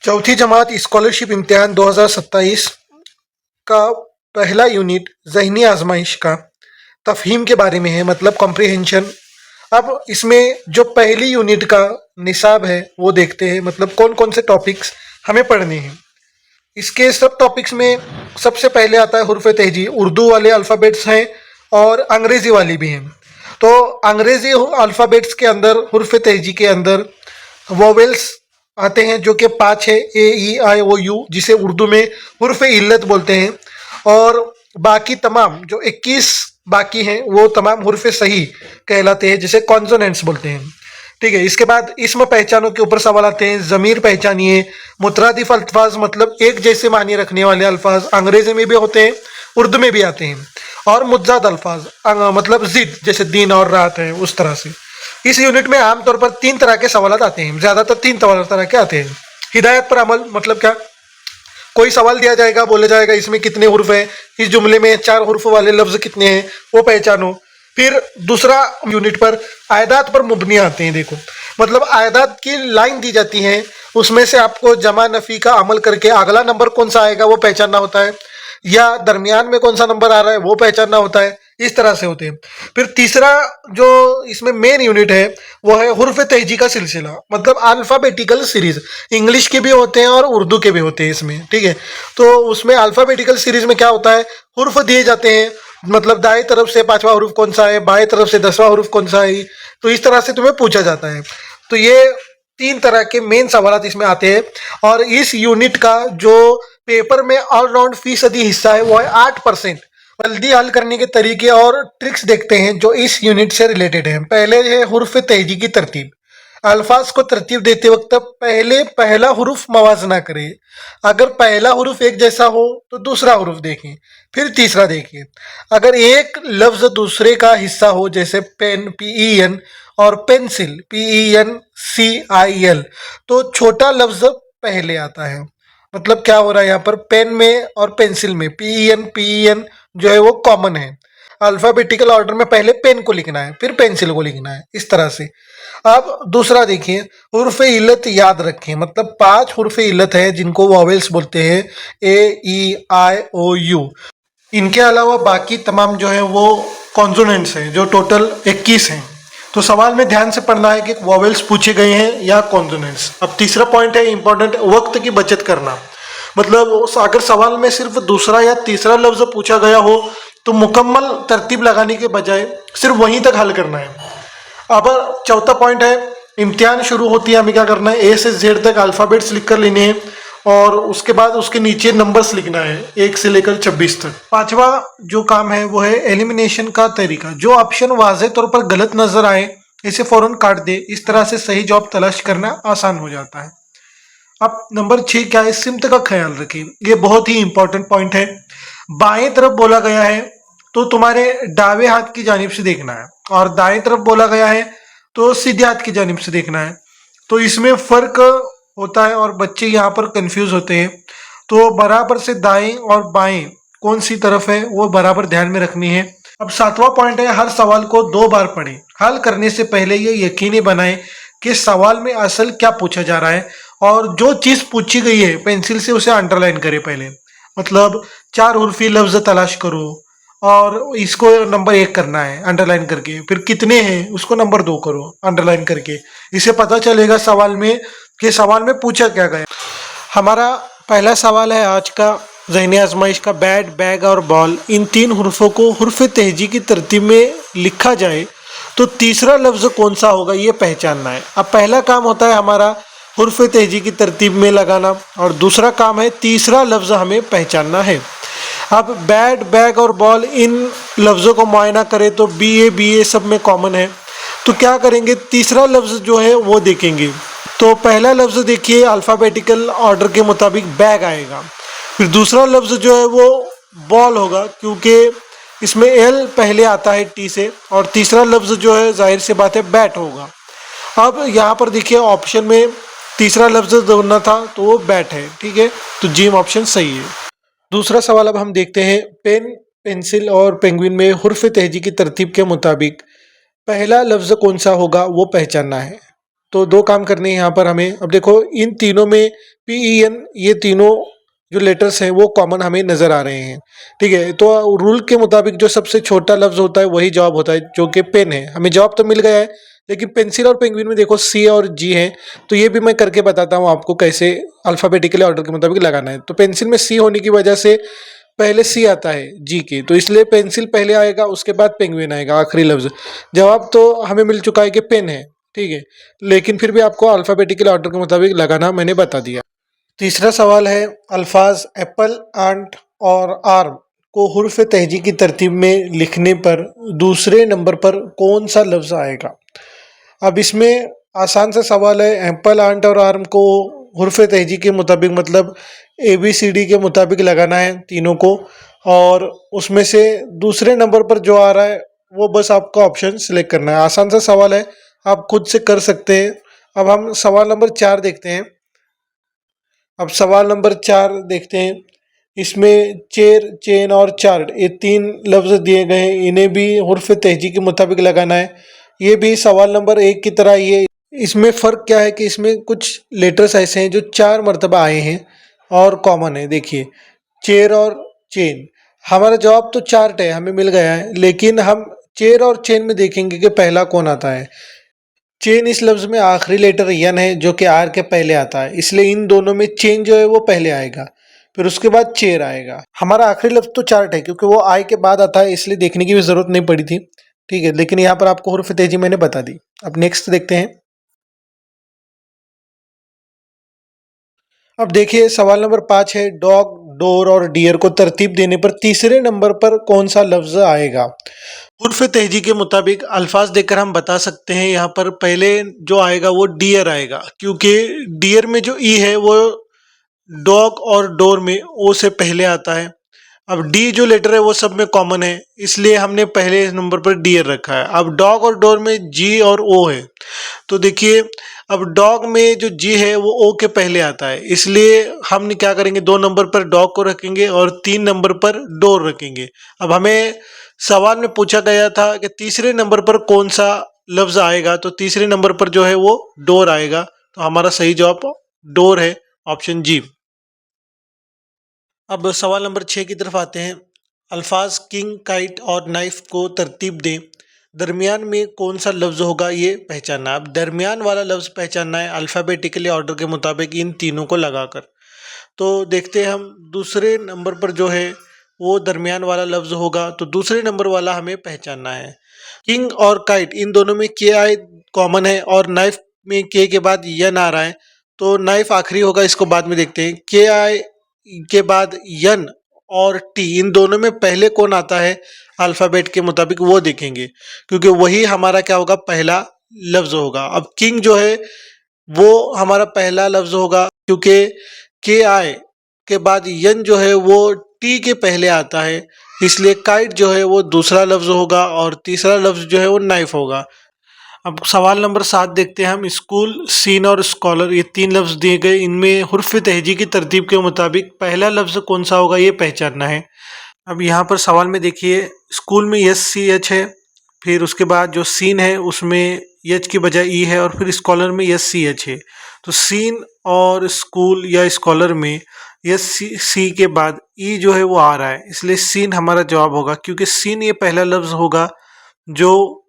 चौथी जमात स्कॉलरशिप इम्तिहान 2027 का पहला यूनिट ज़हनी आजमाइश का तफहीम के बारे में है, मतलब कॉम्प्रिहेंशन। अब इसमें जो पहली यूनिट का निसाब है वो देखते हैं, मतलब कौन कौन से टॉपिक्स हमें पढ़ने हैं। इसके सब टॉपिक्स में सबसे पहले आता है हुर्फ तहजी। उर्दू वाले अल्फ़ाबेट्स हैं और अंग्रेज़ी वाली भी हैं। तो अंग्रेज़ी अल्फ़ाबेट्स के अंदर हुर्फ तहजी के अंदर वोवेल्स आते हैं जो कि 5 है, ए ई आई ओ यू, जिसे उर्दू में हुर्फ इल्लत बोलते हैं। और बाकी तमाम जो 21 बाकी हैं वो तमाम हुर्फ सही कहलाते हैं, जिसे कॉन्सोनेंट्स बोलते हैं। ठीक है। इसके बाद इसम पहचानों के ऊपर सवाल आते हैं। ज़मीर पहचानिए। मुतरादिफ अल्फाज, मतलब एक जैसे मानी रखने वाले अल्फाज अंग्रेजी में भी होते हैं, उर्दू में भी आते हैं। और मुज्जाद अल्फाज, मतलब जिद, जैसे दीन और रात है, उस तरह से। इस यूनिट में आमतौर पर 3 तरह के सवाल आते हैं, ज़्यादातर 3 तरह के आते हैं। हिदायत पर अमल, मतलब क्या, कोई सवाल दिया जाएगा, बोला जाएगा इसमें कितने हुर्फ हैं, इस जुमले में 4 हुर्फ वाले लफ्ज़ कितने हैं, वो पहचानो। फिर दूसरा यूनिट पर आयदात पर मुबनी आते हैं। देखो, मतलब आयदात की लाइन दी जाती है, उसमें से आपको जमा नफ़ी का अमल करके अगला नंबर कौन सा आएगा वो पहचानना होता है, या दरमियान में कौन सा नंबर आ रहा है वो पहचानना होता है। इस तरह से होते हैं। फिर तीसरा जो इसमें मेन यूनिट है वो है हुर्फ तहजी का सिलसिला, मतलब अल्फ़ाबेटिकल सीरीज। इंग्लिश के भी होते हैं और उर्दू के भी होते हैं इसमें। ठीक है। तो उसमें अल्फ़ाबेटिकल सीरीज में क्या होता है, हुर्फ दिए जाते हैं, मतलब दाएं तरफ से 5वां हुर्फ कौन सा है, बाएं तरफ से 10वां हुर्फ कौन सा है। तो इस तरह से तुम्हें पूछा जाता है। तो ये 3 तरह के मेन सवाल इसमें आते हैं। और इस यूनिट का जो पेपर में ऑलराउंड फीसदी हिस्सा है वो है 8%। जल्दी हल करने के तरीके और ट्रिक्स देखते हैं जो इस यूनिट से रिलेटेड हैं। पहले है हुर्फ तहजी की तरतीब। अल्फाज को तरतीब देते वक्त पहले पहला हुर्फ मवाजना करें। अगर पहला हुर्फ एक जैसा हो तो दूसरा हुर्फ देखें, फिर तीसरा देखें। अगर एक लफ्ज़ दूसरे का हिस्सा हो, जैसे पेन PEN और पेंसिल PENCIL, तो छोटा लफ्ज़ पहले आता है। मतलब क्या हो रहा है यहाँ पर, पेन में और पेंसिल में PEN जो है वो कॉमन है। अल्फ़ाबेटिकल ऑर्डर में पहले पेन को लिखना है, फिर पेंसिल को लिखना है, इस तरह से। अब दूसरा देखिए, हुर्फ इल्लत याद रखें, मतलब 5 हुर्फ इल्लत है जिनको वॉवेल्स बोलते हैं, AEIOU। इनके अलावा बाकी तमाम जो है वो कॉन्सोनेंट्स हैं, जो टोटल 21 हैं। तो सवाल में ध्यान से पढ़ना है कि वॉवेल्स पूछे गए हैं या कॉन्सोनेंट्स। अब तीसरा पॉइंट है इंपॉर्टेंट, वक्त की बचत करना। मतलब अगर सवाल में सिर्फ दूसरा या तीसरा लफ्ज़ पूछा गया हो तो मुकम्मल तरतीब लगाने के बजाय सिर्फ वहीं तक हल करना है। अब चौथा पॉइंट है, इम्तिहान शुरू होती है हमें क्या करना है, A से Z तक अल्फ़ाबेट्स लिख कर लेने हैं और उसके बाद उसके नीचे नंबर्स लिखना है 1 से लेकर 26 तक। पांचवा जो काम है वो है एलिमिनेशन का तरीका। जो ऑप्शन वाज़ेह तौर पर गलत नजर आए इसे फौरन काट दे। इस तरह से सही जवाब तलाश करना आसान हो जाता है। अब नंबर 6 क्या है, सिमत का ख्याल रखें। ये बहुत ही इंपॉर्टेंट पॉइंट है। बाएं तरफ बोला गया है तो तुम्हारे दावे हाथ की जानिब से देखना है, और दाएं तरफ बोला गया है तो सीधे हाथ की जानिब से देखना है। तो इसमें फर्क होता है और बच्चे यहाँ पर कंफ्यूज होते हैं। तो बराबर से दाएं और बाएं कौन सी तरफ है वो बराबर ध्यान में रखनी है। अब 7वां पॉइंट है, हर सवाल को 2 बार पढ़ें। हल करने से पहले ये यकीनी बनाएं कि सवाल में असल क्या पूछा जा रहा है, और जो चीज़ पूछी गई है पेंसिल से उसे अंडरलाइन करें पहले। मतलब 4 हुर्फी लफ्ज़ तलाश करो और इसको नंबर 1 करना है अंडरलाइन करके, फिर कितने हैं उसको नंबर 2 करो अंडरलाइन करके। इसे पता चलेगा सवाल में कि सवाल में पूछा क्या गया। हमारा पहला सवाल है आज का ज़हनी आजमाइश का, बैट, बैग और बॉल, इन 3 हुर्फों को हुर्फ तहजी की तरतीब में लिखा जाए तो तीसरा लफ्ज़ कौन सा होगा ये पहचानना है। अब पहला काम होता है हमारा हुर्फ तहजी की तरतीब में लगाना, और दूसरा काम है तीसरा लफ्ज़ हमें पहचानना है। अब बैट, बैग और बॉल, इन लफ्ज़ों को मुआयना करें तो BA सब में कॉमन है। तो क्या करेंगे, तीसरा लफ्ज़ जो है वो देखेंगे। तो पहला लफ्ज़ देखिए अल्फ़ाबेटिकल ऑर्डर के मुताबिक बैग आएगा। फिर दूसरा लफ्ज़ जो है वो बॉल होगा क्योंकि इसमें L पहले आता है T से, और तीसरा लफ्ज़ जो है जाहिर सी बात है बैट होगा। अब यहाँ पर देखिए ऑप्शन में तीसरा लफ्ज़ ढूंढना था तो वो बैट है। ठीक है, तो जी ऑप्शन सही है। दूसरा सवाल अब हम देखते हैं, पेन, पेंसिल और पेंगुइन में हुर्फ तहजी की तरतीब के मुताबिक पहला लफ्ज़ कौन सा होगा वो पहचानना है। तो दो काम करने हैं यहाँ पर हमें। अब देखो इन तीनों में PEN ये तीनों जो लेटर्स हैं वो कॉमन हमें नज़र आ रहे हैं, ठीक है। तो रूल के मुताबिक जो सबसे छोटा लफ्ज़ होता है वही जवाब होता है, जो कि पेन है। हमें जवाब तो मिल गया है, लेकिन पेंसिल और पेंगुइन में देखो C और G है, तो ये भी मैं करके बताता हूँ आपको कैसे अल्फ़ाबेटिकली ऑर्डर के मुताबिक लगाना है। तो पेंसिल में C होने की वजह से पहले C आता है G के, तो इसलिए पेंसिल पहले आएगा, उसके बाद पेंगुइन आएगा आखिरी लफ्ज़। जवाब तो हमें मिल चुका है कि पेन है, ठीक है, लेकिन फिर भी आपको अल्फ़ाबेटिकल ऑर्डर के मुताबिक लगाना मैंने बता दिया। तीसरा सवाल है, अल्फाज एप्पल, आंट और आर्म को हुर्फ तहजी की तरतीब में लिखने पर दूसरे नंबर पर कौन सा लफ्ज़ आएगा। अब इसमें आसान सा सवाल है। एप्पल, आंट और आर्म को हुर्फ तहजी के मुताबिक मतलब ABCD के मुताबिक लगाना है तीनों को, और उसमें से दूसरे नंबर पर जो आ रहा है वो बस आपका ऑप्शन सिलेक्ट करना है। आसान सा सवाल है, आप खुद से कर सकते हैं। अब हम सवाल नंबर 4 देखते हैं। अब सवाल नंबर 4 देखते हैं। इसमें चेयर, चेन और चार्ट ये 3 लफ्ज़ दिए गए हैं, इन्हें भी हुर्फ तहजी के मुताबिक लगाना है। ये भी सवाल नंबर 1 की तरह ही है। इसमें फ़र्क क्या है कि इसमें कुछ लेटर्स ऐसे हैं जो 4 मरतबा आए हैं और कॉमन है। देखिए चेयर और चेन, हमारा जवाब तो चार्ट है, हमें मिल गया है, लेकिन हम चेयर और चेन में देखेंगे कि पहला कौन आता है। चेन इस लफ्ज़ में आखिरी लेटर यन है जो कि आर के पहले आता है, इसलिए इन दोनों में चेन जो है वो पहले आएगा, फिर उसके बाद चेयर आएगा। हमारा आखिरी लफ्ज़ तो चार्ट है क्योंकि वो आई के बाद आता है, इसलिए देखने की भी ज़रूरत नहीं पड़ी थी, ठीक है, लेकिन यहाँ पर आपको हुर्फ तेजी मैंने बता दी। अब नेक्स्ट देखते हैं। अब देखिए सवाल नंबर 5 है, डॉग, डोर और डियर को तरतीब देने पर तीसरे नंबर पर कौन सा लफ्ज़ आएगा। उर्फ तहजी के मुताबिक अल्फाज देकर हम बता सकते हैं। यहाँ पर पहले जो आएगा वो डियर आएगा, क्योंकि डियर में जो ई है वो डॉग और डोर में ओ से पहले आता है। अब डी जो लेटर है वो सब में कॉमन है, इसलिए हमने पहले नंबर पर डियर रखा है। अब डॉग और डोर में जी और ओ है, तो देखिए अब डॉग में जो जी है वो ओ के पहले आता है, इसलिए हम क्या करेंगे, 2 नंबर पर डॉग को रखेंगे और 3 नंबर पर डोर रखेंगे। अब हमें सवाल में पूछा गया था कि तीसरे नंबर पर कौन सा लफ्ज़ आएगा, तो तीसरे नंबर पर जो है वो डोर आएगा, तो हमारा सही जवाब डोर है, ऑप्शन जी। अब सवाल नंबर 6 की तरफ आते हैं। अल्फाज किंग, काइट और नाइफ को तरतीब दें, दरमियान में कौन सा लफ्ज़ होगा ये पहचानना। अब दरमियान वाला लफ्ज़ पहचानना है अल्फ़ाबेटिकली ऑर्डर के मुताबिक इन तीनों को लगाकर। तो देखते हैं हम दूसरे नंबर पर जो है वो दरमियान वाला लफ्ज़ होगा, तो दूसरे नंबर वाला हमें पहचानना है। किंग और काइट इन दोनों में के आई कॉमन है और नाइफ में के के बाद यन आ रहा है, तो नाइफ आखिरी होगा, इसको बाद में देखते हैं। के आई के बाद यन और टी इन दोनों में पहले कौन आता है अल्फ़ाबेट के मुताबिक वो देखेंगे, क्योंकि वही हमारा क्या होगा, पहला लफ्ज़ होगा। अब किंग जो है वो हमारा पहला लफ्ज़ होगा, क्योंकि के आई के बाद यन जो है वो टी के पहले आता है, इसलिए काइट जो है वो दूसरा लफ्ज़ होगा और तीसरा लफ्ज़ जो है वो नाइफ होगा। अब सवाल नंबर 7 देखते हैं हम। स्कूल, सीन और स्कॉलर ये 3 लफ्ज़ दिए गए, इनमें हुर्फ तहजी की तरतीब के मुताबिक पहला लफ्ज़ कौन सा होगा ये पहचानना है। अब यहाँ पर सवाल में देखिए स्कूल में SCH है, फिर उसके बाद जो सीन है उसमें एच की बजाय ई है, और फिर स्कॉलर में SCH है। तो सीन और स्कूल या स्कॉलर में SC के बाद ई जो है वो आ रहा है, इसलिए सीन हमारा जवाब होगा, क्योंकि सीन ये पहला लफ्ज़ होगा जो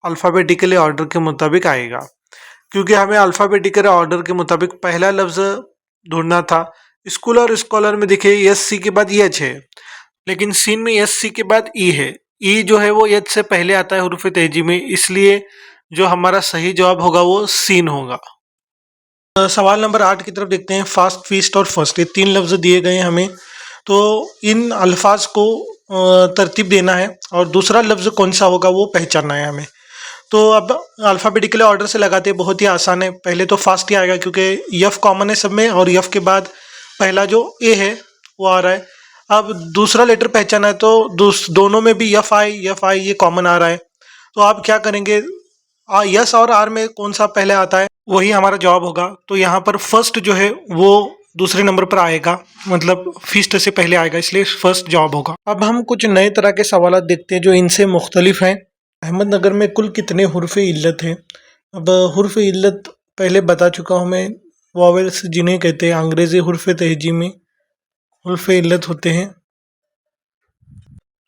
अल्फ़ाबेटिकली ऑर्डर के मुताबिक आएगा, क्योंकि हमें अल्फ़ाबेटिकल ऑर्डर के मुताबिक पहला लफ्ज़ ढूंढना था। स्कूल और स्कॉलर में देखिए SC के बाद एच है, लेकिन सीन में SC के बाद ई है। ई जो है वो एच से पहले आता है हुर्फ तेजी में, इसलिए जो हमारा सही जवाब होगा वो सीन होगा। सवाल नंबर 8 की तरफ देखते हैं। फास्ट, फीस्ट और फर्स्ट ये 3 लफ्ज़ दिए गए हैं हमें, तो इन अल्फाज को तरतीब देना है और दूसरा लफ्ज़ कौन सा होगा वो पहचानना है हमें। तो अब अल्फ़ाबेटिकल ऑर्डर से लगाते हैं, बहुत ही आसान है। पहले तो फास्ट ही आएगा क्योंकि यफ कॉमन है सब में, और यफ के बाद पहला जो ए है वो आ रहा है। अब दूसरा लेटर पहचाना है, तो दोनों में भी यफ आई ये कॉमन आ रहा है, तो आप क्या करेंगे, यस और आर में कौन सा पहले आता है वही हमारा जवाब होगा। तो यहाँ पर फर्स्ट जो है वो दूसरे नंबर पर आएगा, मतलब फीस्ट से पहले आएगा, इसलिए फर्स्ट जवाब होगा। अब हम कुछ नए तरह के सवाल देखते हैं जो इनसे मुख्तलिफ हैं। अहमदनगर में कुल कितने हुर्फ इल्लत हैं? अब हुर्फ इल्लत पहले बता चुका हूँ मैं, वॉवेल्स जिन्हें कहते हैं अंग्रेज़ी हुर्फ तहजी में हुर्फ इल्लत होते हैं।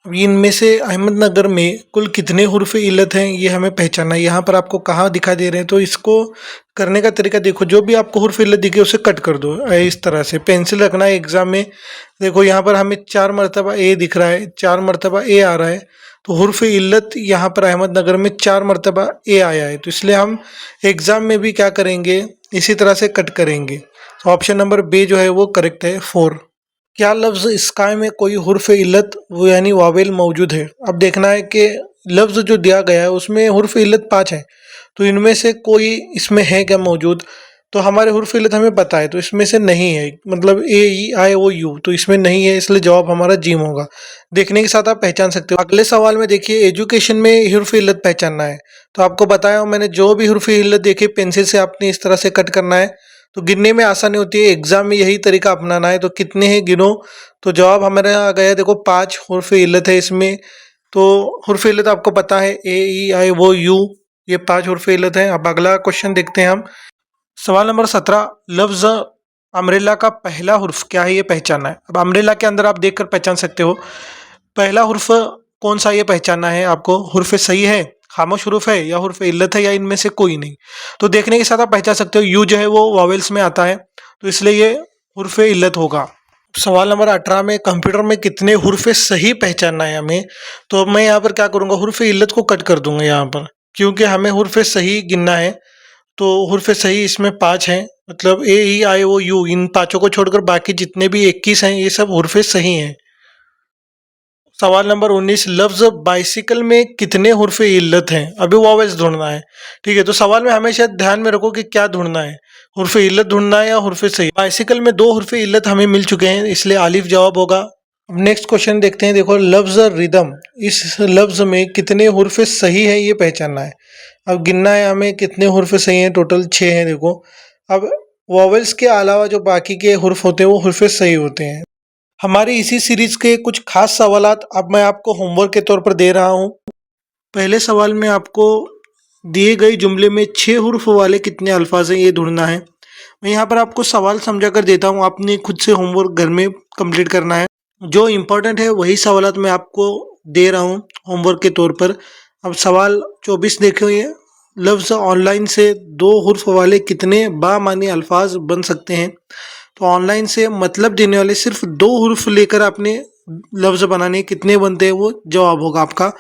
अब इनमें से अहमदनगर में कुल कितने हुर्फ इल्लत हैं ये हमें पहचानना है। यहाँ पर आपको कहाँ दिखाई दे रहे हैं, तो इसको करने का तरीका देखो, जो भी आपको हुर्फ इल्लत दिखे उसे कट कर दो इस तरह से। पेंसिल रखना है एग्जाम में। देखो यहाँ पर हमें 4 मरतबा ए दिख रहा है, 4 मरतबा ए आ रहा है, तो हुर्फ इल्लत यहाँ पर अहमदनगर में 4 मरतबा ए आया है, तो इसलिए हम एग्ज़ाम में भी क्या करेंगे, इसी तरह से कट करेंगे। तो ऑप्शन नंबर बी जो है वो करेक्ट है, 4। क्या लफ्ज़ स्काई में कोई हुर्फ इल्लत वो यानी वावेल मौजूद है? अब देखना है कि लफ्ज़ जो दिया गया है उसमें हुर्फ इल्लत 5 है, तो इनमें से कोई इसमें है क्या मौजूद? तो हमारे हुर्फ इल्लत हमें पता है, तो इसमें से नहीं है, मतलब ए ई आई ओ यू, तो इसमें नहीं है, इसलिए जवाब हमारा जीम होगा। देखने के साथ आप पहचान सकते हो। अगले सवाल में देखिए, एजुकेशन में हुर्फ इल्लत पहचानना है, तो आपको बताया हूँ मैंने, जो भी हुर्फ इल्लत देखी पेंसिल से आपने इस तरह से कट करना है, तो गिनने में आसानी होती है। एग्जाम में यही तरीका अपनाना है। तो कितने हैं गिनो, तो जवाब हमारा आ गया, देखो 5 हुर्फ इल्लत है इसमें। तो हुर्फ इल्लत आपको पता है ए ई आई ओ यू, ये 5 हुर्फ इल्लत है। अब अगला क्वेश्चन देखते हैं हम। सवाल नंबर 17, लफ्ज़ अम्ब्रेला का पहला हुर्फ क्या है ये पहचानना है। अब अम्ब्रेला के अंदर आप देखकर पहचान सकते हो, पहला हुर्फ कौन सा ये पहचानना है आपको। हुर्फ सही है, खामोश हुर्फ है, या हुर्फ इल्लत है, या इनमें से कोई नहीं। तो देखने के साथ आप पहचान सकते हो, यू जो है वो वॉवेल्स में आता है, तो इसलिए ये हुर्फ इल्लत होगा। सवाल नंबर 18 में, कंप्यूटर में कितने हुर्फ सही पहचानना है हमें, तो मैं यहाँ पर क्या करूँगा, हुर्फ इल्लत को कट कर दूंगा यहाँ पर, क्योंकि हमें हुर्फ सही गिनना है। तो हुर्फ सही इसमें 5 हैं, मतलब ए ई आई ओ यू, इन पाँचों को छोड़कर बाकी जितने भी 21 हैं ये सब हुर्फ सही हैं। सवाल नंबर 19, लफ्ज़ बाइसिकल में कितने हुर्फ इल्लत हैं? अभी वॉवेल्स ढूंढना है, ठीक है। तो सवाल में हमेशा ध्यान में रखो कि क्या ढूंढना है, हुर्फ इल्लत ढूंढना है या हुर्फ सही। बाइसिकल में 2 हुर्फ इल्लत हमें मिल चुके हैं, इसलिए आलिफ जवाब होगा। अब नेक्स्ट क्वेश्चन देखते हैं। देखो, लफ्ज़ रिदम, इस लफ्ज़ में कितने हुर्फ सही है ये पहचानना है। अब गिनना है हमें कितने हुर्फ सही हैं, टोटल 6 हैं। देखो, अब वॉवेल्स के अलावा जो बाकी के हुर्फ होते हैं वो हुर्फ सही होते हैं। हमारी इसी सीरीज के कुछ खास सवालात अब मैं आपको होमवर्क के तौर पर दे रहा हूँ। पहले सवाल में आपको दिए गए जुमले में 6 हुर्फ वाले कितने अल्फाज हैं ये ढूंढना है। मैं यहाँ पर आपको सवाल समझा कर देता हूँ, आपने खुद से होमवर्क घर में कंप्लीट करना है। जो इम्पोर्टेंट है वही सवालात मैं आपको दे रहा हूँ होमवर्क के तौर पर। अब सवाल 24 देखो, ये लफ्ज़ ऑनलाइन से 2 हुर्फ वाले कितने बामानी अल्फाज बन सकते हैं। तो ऑनलाइन से मतलब देने वाले सिर्फ 2 हुर्फ लेकर आपने लफ्ज़ बनाने, कितने बनते हैं वो जवाब होगा आपका।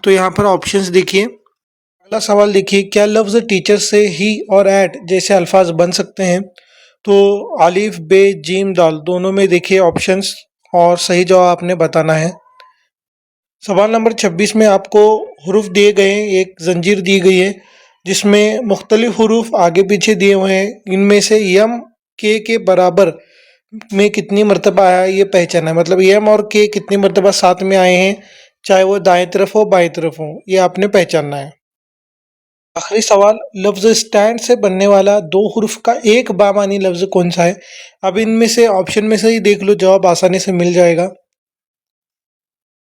तो यहाँ पर ऑप्शंस देखिए। पहला सवाल देखिए, क्या लफ्ज़ टीचर से ही और एट जैसे अल्फाज बन सकते हैं? तो आलिफ बे जीम दाल दोनों में देखिए ऑप्शंस, और सही जवाब आपने बताना है। सवाल नंबर 26 में आपको हुरूफ दिए गए हैं, एक जंजीर दी गई है जिसमें मुख्तलिफ हुरूफ आगे पीछे दिए हुए हैं। इनमें से यम के बराबर में कितनी मरतबा आया ये पहचाना है, मतलब यम और के कितनी मरतबा साथ में आए हैं, चाहे वो दाएं तरफ हो बाएं तरफ हो, ये आपने पहचानना है। आखिरी सवाल, लफ्ज़ स्टैंड से बनने वाला 2 हुरूफ का एक बामानी लफ्ज़ कौन सा है? अब इनमें से ऑप्शन में से ही देख लो, जवाब आसानी से मिल जाएगा।